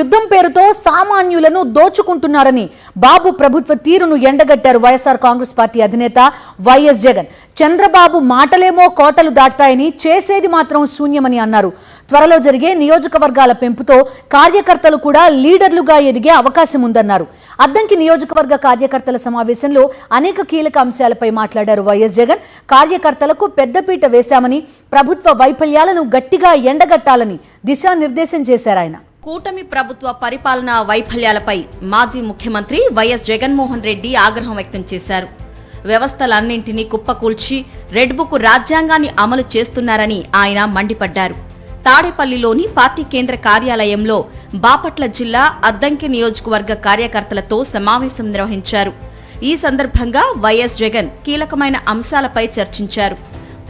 యుద్ధం పేరుతో సామాన్యులను దోచుకుంటున్నారని బాబు ప్రభుత్వ తీరును ఎండగట్టారు వైఎస్ఆర్ కాంగ్రెస్ పార్టీ అధినేత వైఎస్ జగన్. చంద్రబాబు మాటలేమో కోటలు దాటాయని చేసేది మాత్రం శూన్యమని అన్నారు. త్వరలో జరిగే నియోజకవర్గాల పెంపుతో కార్యకర్తలు కూడా లీడర్లుగా ఎదిగే అవకాశం ఉందన్నారు. అద్దంకి నియోజకవర్గ కార్యకర్తల సమావేశంలో అనేక కీలక అంశాలపై మాట్లాడారు వైఎస్ జగన్. కార్యకర్తలకు పెద్దపీట వేశామని, ప్రభుత్వ వైఫల్యాలను గట్టిగా ఎండగట్టాలని దిశానిర్దేశం చేశారు ఆయన. కూటమి ప్రభుత్వ పరిపాలనా వైఫల్యాలపై మాజీ ముఖ్యమంత్రి వైఎస్ జగన్మోహన్ రెడ్డి ఆగ్రహం వ్యక్తం చేశారు. వ్యవస్థలన్నింటినీ కుప్పకూల్చి రెడ్ బుక్ రాజ్యాంగాన్ని అమలు చేస్తున్నారని ఆయన మండిపడ్డారు. తాడేపల్లిలోని పార్టీ కేంద్ర కార్యాలయంలో బాపట్ల జిల్లా అద్దంకి నియోజకవర్గ కార్యకర్తలతో సమావేశం నిర్వహించారు. ఈ సందర్భంగా వైఎస్ జగన్ కీలకమైన అంశాలపై చర్చించారు.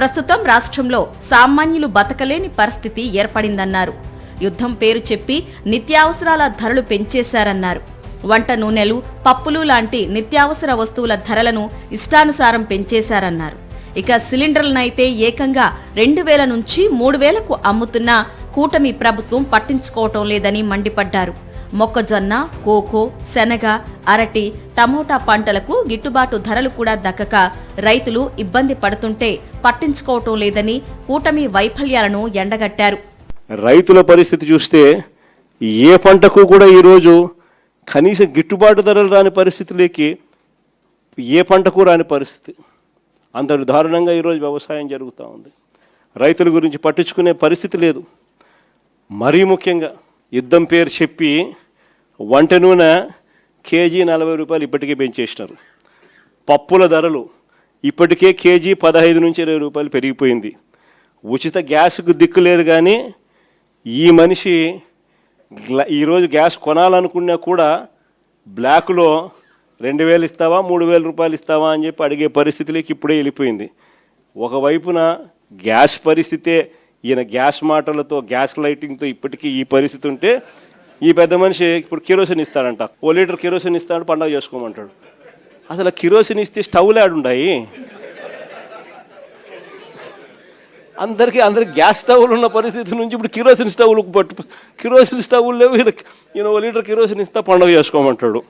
ప్రస్తుతం రాష్ట్రంలో సామాన్యులు బతకలేని పరిస్థితి ఏర్పడిందన్నారు. యుద్ధం పేరు చెప్పి నిత్యావసరాల ధరలు పెంచేశారన్నారు. వంట నూనెలు, పప్పులు లాంటి నిత్యావసర వస్తువుల ధరలను ఇష్టానుసారం పెంచేశారన్నారు. ఇక సిలిండర్లనైతే ఏకంగా 2000 నుంచి 3000కు అమ్ముతున్నా కూటమి ప్రభుత్వం పట్టించుకోవటం లేదని మండిపడ్డారు. మొక్కజొన్న, కోకో, శనగ, అరటి, టమోటా పంటలకు గిట్టుబాటు ధరలు కూడా దక్కక రైతులు ఇబ్బంది పడుతుంటే పట్టించుకోవటం లేదని కూటమి వైఫల్యాలను ఎండగట్టారు. రైతుల పరిస్థితి చూస్తే ఏ పంటకు కూడా ఈరోజు కనీసం గిట్టుబాటు ధరలు రాని పరిస్థితులకి ఏ పంటకు రాని పరిస్థితి. అంత దారుణంగా ఈరోజు వ్యవసాయం జరుగుతూ ఉంది. రైతుల గురించి పట్టించుకునే పరిస్థితి లేదు. మరీ ముఖ్యంగా యుద్ధం పేరు చెప్పి వంట నూనె కేజీ 40 రూపాయలు ఇప్పటికే పెంచేసినారు. పప్పుల ధరలు ఇప్పటికే కేజీ 15 నుంచి 20 రూపాయలు పెరిగిపోయింది. ఉచిత గ్యాస్కు దిక్కు లేదు. కానీ ఈ మనిషి ఈరోజు గ్యాస్ కొనాలనుకున్నా కూడా బ్లాక్లో 2000 ఇస్తావా 3000 రూపాయలు ఇస్తావా అని చెప్పి అడిగే పరిస్థితిలోకి ఇప్పుడే వెళ్ళిపోయింది. ఒకవైపున గ్యాస్ పరిస్థితే, ఈయన గ్యాస్ మాటలతో, గ్యాస్ లైటింగ్తో ఇప్పటికీ ఈ పరిస్థితి ఉంటే, ఈ పెద్ద మనిషి ఇప్పుడు కిరోసిన్ ఇస్తాడంట. 1 లీటర్ కిరోసిన్ ఇస్తాడు, పండగ చేసుకోమంటాడు. అసలు కిరోసిన్ ఇస్తే స్టవ్లు ఆడుంటాయి. అందరికీ గ్యాస్ స్టవ్లు ఉన్న పరిస్థితి నుంచి ఇప్పుడు కిరోసిన్ స్టవ్లకు కిరోసిన్ స్టవ్లు లేవు. ఈయన 1 లీటర్ కిరోసిన్ ఇస్తా, పండుగ చేసుకోమంటాడు.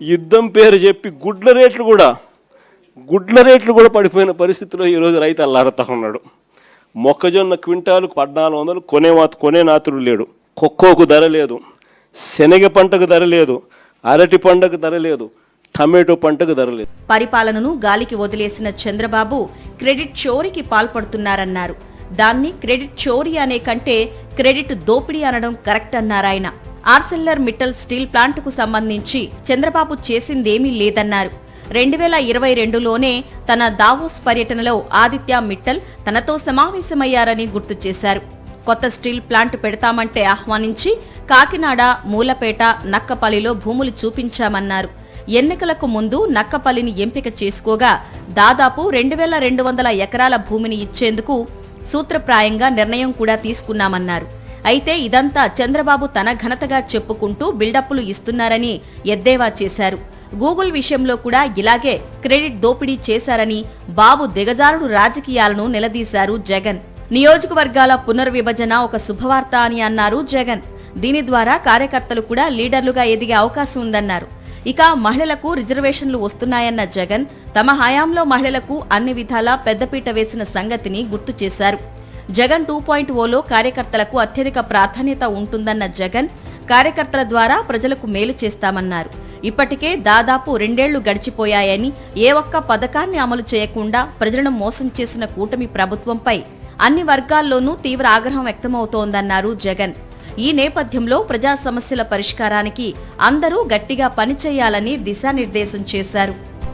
యుద్ధం పేరు చెప్పి గుడ్ల రేట్లు కూడా పడిపోయిన పరిస్థితిలో ఈరోజు రైతు అల్లాడుతూ ఉన్నాడు. మొక్కజొన్న క్వింటాలు 1400 కొనే నాతుడు లేడు. కొక్కోకు ధర లేదు, శనగ పంటకు ధర లేదు, అరటి పంటకు ధర లేదు, టమాటో పంటకు ధర లేదు. పరిపాలనను గాలికి వదిలేసిన చంద్రబాబు క్రెడిట్ చోరీకి పాల్పడుతున్నారన్నారు. దాన్ని క్రెడిట్ చోరీ అనే కంటే క్రెడిట్ దోపిడీ అనడం కరెక్ట్ అన్నారాయన. ఆర్సెల్లర్ మిట్టల్ స్టీల్ ప్లాంట్కు సంబంధించి చంద్రబాబు చేసిందేమీ లేదన్నారు. 2022లోనే తన దావోస్ పర్యటనలో ఆదిత్య మిట్టల్ తనతో సమావేశమయ్యారని గుర్తు చేశారు. కొత్త స్టీల్ ప్లాంట్ పెడతామంటే ఆహ్వానించి కాకినాడ, మూలపేట, నక్కపల్లిలో భూములు చూపించామన్నారు. ఎన్నికలకు ముందు నక్కపల్లిని ఎంపిక చేసుకోగా దాదాపు 2200 ఎకరాల భూమిని ఇచ్చేందుకు సూత్రప్రాయంగా నిర్ణయం కూడా తీసుకున్నామన్నారు. అయితే ఇదంతా చంద్రబాబు తన ఘనతగా చెప్పుకుంటూ బిల్డప్లు ఇస్తున్నారని ఎద్దేవా చేశారు. గూగుల్ విషయంలో కూడా ఇలాగే క్రెడిట్ దోపిడీ చేశారని బాబు దిగజారుడు రాజకీయాలను నిలదీశారు జగన్. నియోజకవర్గాల పునర్విభజన ఒక శుభవార్త అని అన్నారు జగన్. దీని ద్వారా కార్యకర్తలు కూడా లీడర్లుగా ఎదిగే అవకాశం ఉందన్నారు. ఇక మహిళలకు రిజర్వేషన్లు వస్తున్నాయన్న జగన్ తమ హయాంలో మహిళలకు అన్ని విధాలా పెద్దపీట వేసిన సంగతిని గుర్తు చేశారు. జగన్ 2.0లో కార్యకర్తలకు అత్యధిక ప్రాధాన్యత ఉంటుందన్న జగన్ కార్యకర్తల ద్వారా ప్రజలకు మేలు చేస్తామన్నారు. ఇప్పటికే దాదాపు 2 ఏళ్లు గడిచిపోయాయని ఏ ఒక్క పథకాన్ని అమలు చేయకుండా ప్రజలను మోసం చేసిన కూటమి ప్రభుత్వంపై అన్ని వర్గాల్లోనూ తీవ్ర ఆగ్రహం వ్యక్తమవుతోందన్నారు జగన్. ఈ నేపథ్యంలో ప్రజా సమస్యల పరిష్కారానికి అందరూ గట్టిగా పనిచేయాలని దిశానిర్దేశం చేశారు.